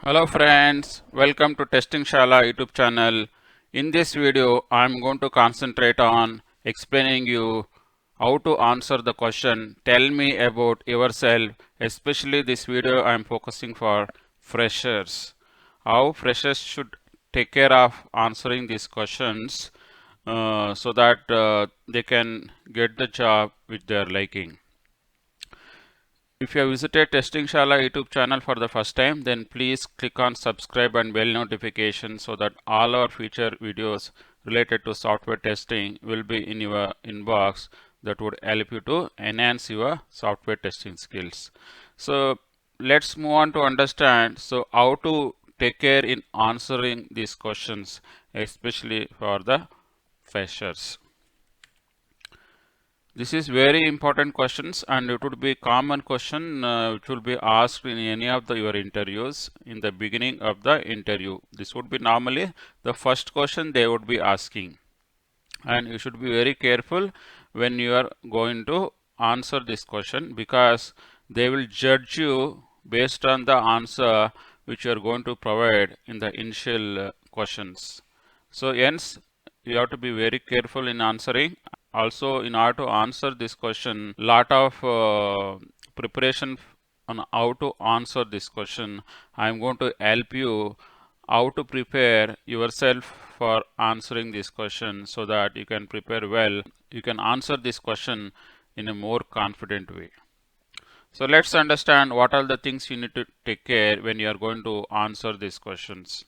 Hello friends, welcome to Testing Shala YouTube channel. In this video, I am going to concentrate on explaining you how to answer the question, tell me about yourself. Especially this video I am focusing for freshers. How freshers should take care of answering these questions so that they can get the job which they are liking. If you have visited Testing Shala YouTube channel for the first time, then please click on subscribe and bell notification so that all our future videos related to software testing will be in your inbox. That would help you to enhance your software testing skills. So let's move on to understand how to take care in answering these questions, especially for the freshers. This is very important questions, and it would be common question which will be asked in any of your interviews in the beginning of the interview. This would be normally the first question they would be asking, and you should be very careful when you are going to answer this question, because they will judge you based on the answer which you are going to provide in the initial questions. So hence you have to be very careful in answering. Also, in order to answer this question, lot of preparation on how to answer this question. I am going to help you how to prepare yourself for answering this question so that you can prepare well. You can answer this question in a more confident way. So let's understand what are the things you need to take care when you are going to answer these questions.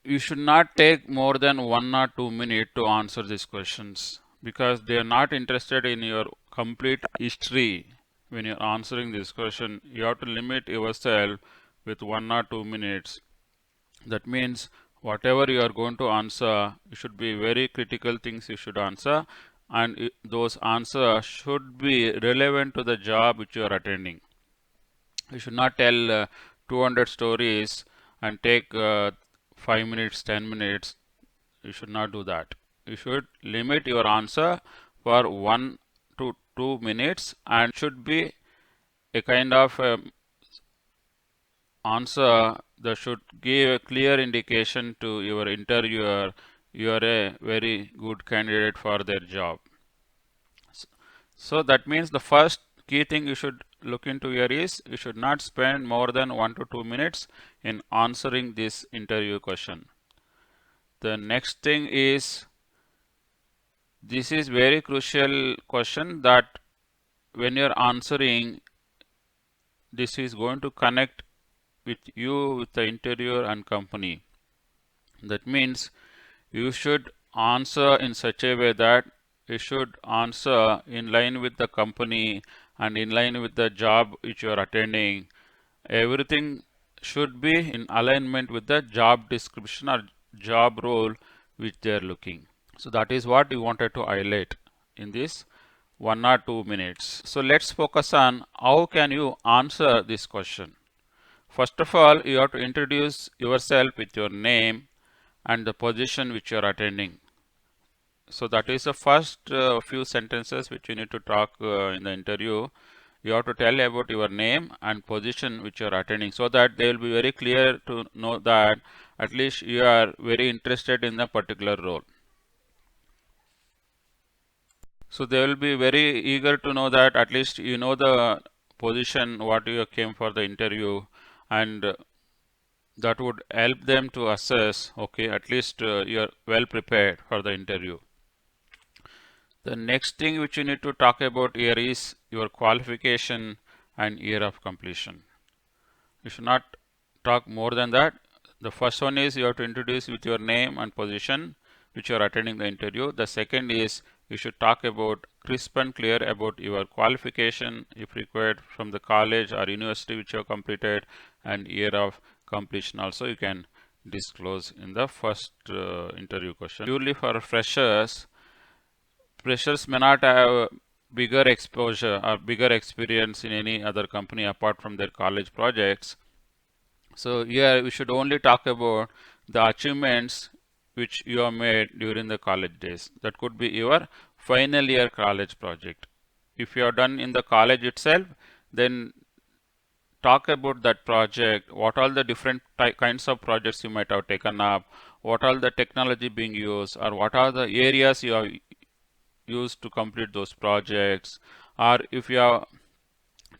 You should not take more than 1 or 2 minutes to answer these questions, because they are not interested in your complete history. When you're answering this question, you have to limit yourself with 1 or 2 minutes. That means whatever you are going to answer, you should be very critical things you should answer, and those answers should be relevant to the job which you are attending. You should not tell 200 stories and take 5 minutes, 10 minutes. You should not do that. You should limit your answer for 1 to 2 minutes, and should be a kind of answer that should give a clear indication to your interviewer you are a very good candidate for their job. So that means the first key thing you should look into here is you should not spend more than 1 to 2 minutes in answering this interview question. The next thing is, this is very crucial question, that when you are answering, this is going to connect with you, with the interviewer and company. That means you should answer in such a way that you should answer in line with the company and in line with the job which you are attending. Everything should be in alignment with the job description or job role which they are looking. So that is what we wanted to highlight in this 1 or 2 minutes. So let's focus on how can you answer this question. First of all, you have to introduce yourself with your name and the position which you are attending. So that is the first few sentences which you need to talk in the interview. You have to tell about your name and position which you are attending, so that they will be very clear to know that at least you are very interested in the particular role. So they will be very eager to know that at least you know the position what you came for the interview, and that would help them to assess, okay, at least you are well prepared for the interview. The next thing which you need to talk about here is your qualification and year of completion. You should not talk more than that. The first one is you have to introduce with your name and position which you are attending the interview. The second is you should talk about crisp and clear about your qualification if required from the college or university which you have completed, and year of completion also you can disclose in the first interview question. Purely for freshers may not have bigger exposure or bigger experience in any other company apart from their college projects. So here we should only talk about the achievements which you have made during the college days. That could be your final year college project. If you are done in the college itself, then talk about that project, what all the different kinds of projects you might have taken up, what all the technology being used, or what are the areas you have used to complete those projects, or if you have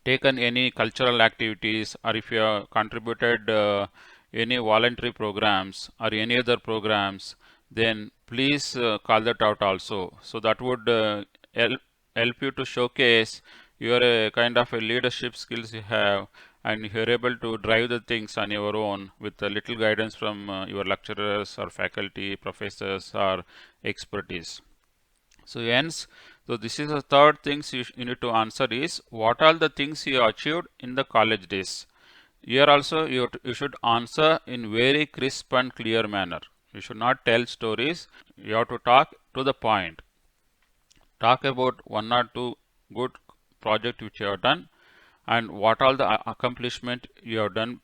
taken any cultural activities, or if you have contributed any voluntary programs or any other programs, then please call that out also. So that would help you to showcase your kind of a leadership skills you have, and you're able to drive the things on your own with a little guidance from your lecturers or faculty, professors, or expertise. So hence, so this is the third things you need to answer is what are the things you achieved in the college days. Here also you should answer in very crisp and clear manner. You should not tell stories. You have to talk to the point. Talk about one or two good project which you have done, and what all the accomplishment you have done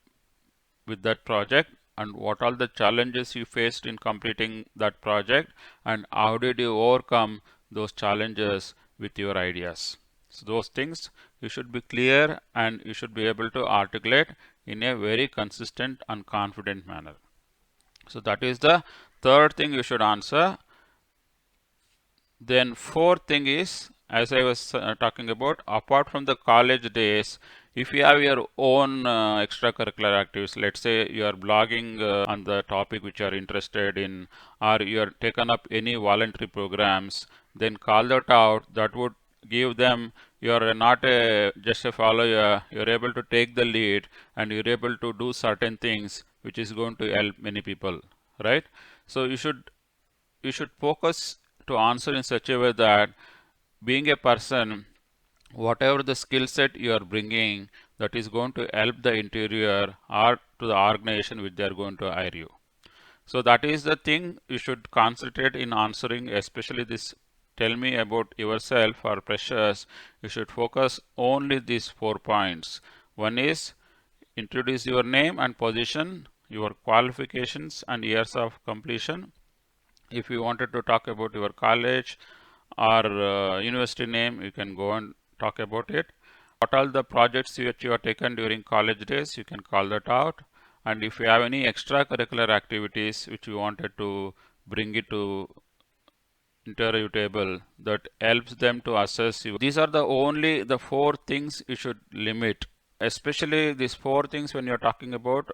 with that project, and what all the challenges you faced in completing that project, and how did you overcome those challenges with your ideas. So those things you should be clear, and you should be able to articulate in a very consistent and confident manner. So that is the third thing you should answer. Then fourth thing is, as I was talking about, apart from the college days, if you have your own extracurricular activities, let's say you are blogging on the topic which you are interested in, or you are taken up any voluntary programs, then call that out. That would give them you are not just a follower, you are able to take the lead, and you are able to do certain things which is going to help many people, right? So you should focus to answer in such a way that being a person, whatever the skill set you are bringing, that is going to help the interior or to the organization which they are going to hire you. So that is the thing you should concentrate in answering, especially this tell me about yourself or freshers. You should focus only these 4 points. One is introduce your name and position, your qualifications and years of completion. If you wanted to talk about your college or university name, you can go and talk about it. What all the projects which you have taken during college days, you can call that out. And if you have any extracurricular activities which you wanted to bring it to interview table, that helps them to assess you. These are the only the 4 things you should limit. Especially these 4 things when you're talking about,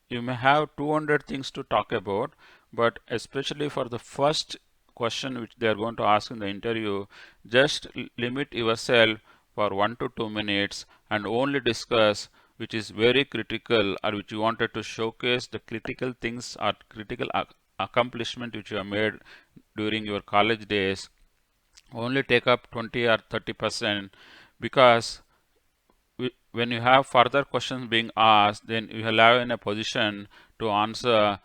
you may have 200 things to talk about, but especially for the first question which they are going to ask in the interview, just limit yourself for 1 to 2 minutes and only discuss which is very critical, or which you wanted to showcase the critical things or critical accomplishment which you have made during your college days. Only take up 20 or 30%, because when you have further questions being asked, then you will have in a position to answer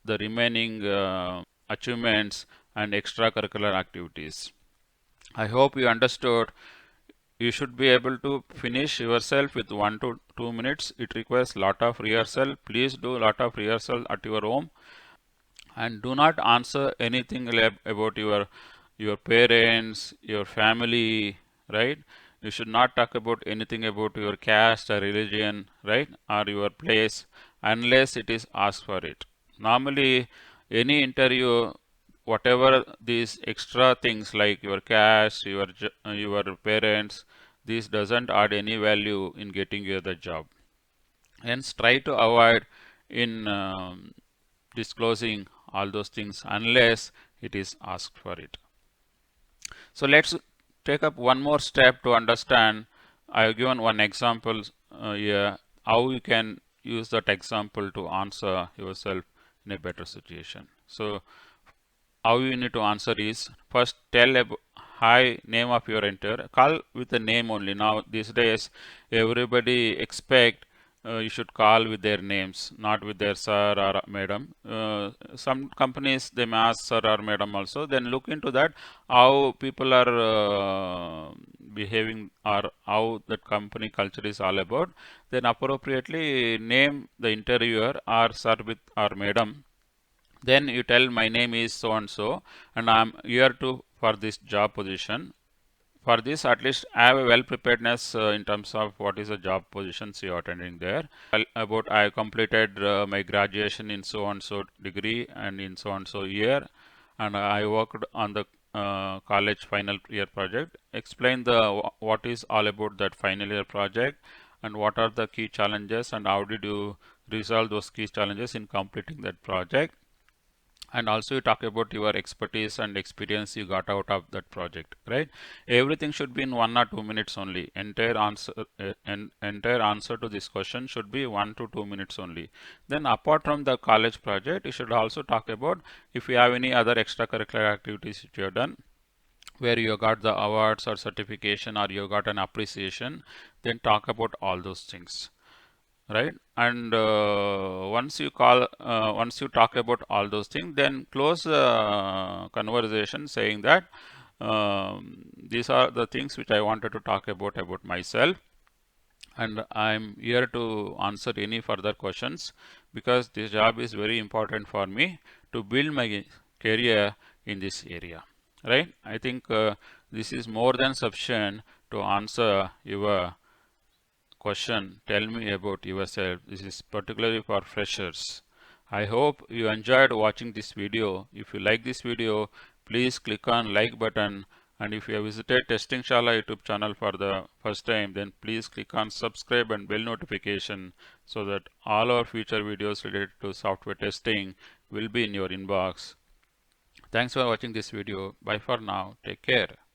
the remaining achievements and extracurricular activities. I hope you understood. You should be able to finish yourself with 1 to 2 minutes. It requires lot of rehearsal. Please do a lot of rehearsal at your home, and do not answer anything about your parents, your family, right? You should not talk about anything about your caste or religion, right, or your place, unless it is asked for it. Normally, any interview, whatever these extra things like your caste, your parents, this doesn't add any value in getting you the job. Hence, try to avoid in disclosing all those things unless it is asked for it. So let's take up one more step to understand. I have given one example here, how you can use that example to answer yourself in a better situation. So how you need to answer is, first tell hi name of your interviewer. Call with the name only. Now these days everybody expect you should call with their names, not with their sir or madam. Some companies they may ask sir or madam also. Then look into that, how people are behaving, or how that company culture is all about. Then appropriately name the interviewer or sir with or madam. Then you tell my name is so and so, and I'm here to for this job position for this, at least have a well preparedness in terms of what is the job positions you are attending there. About I completed my graduation in so and so degree and in so and so year, and I worked on the college final year project. Explain the what is all about that final year project and what are the key challenges and how did you resolve those key challenges in completing that project. And also you talk about your expertise and experience you got out of that project, right? Everything should be in 1 or 2 minutes only. Entire answer to this question should be 1 to 2 minutes only. Then apart from the college project, you should also talk about if you have any other extracurricular activities which you have done, where you got the awards or certification or you got an appreciation, then talk about all those things, right? And once you talk about all those things, then close the conversation saying that these are the things which I wanted to talk about myself, and I'm here to answer any further questions because this job is very important for me to build my career in this area, right? I think this is more than sufficient to answer your question. Tell me about yourself. This is particularly for freshers. I hope you enjoyed watching this video. If you like this video, please click on like button, and if you have visited Testing Shala YouTube channel for the first time, then please click on subscribe and bell notification so that all our future videos related to software testing will be in your inbox. Thanks for watching this video. Bye for now. Take care.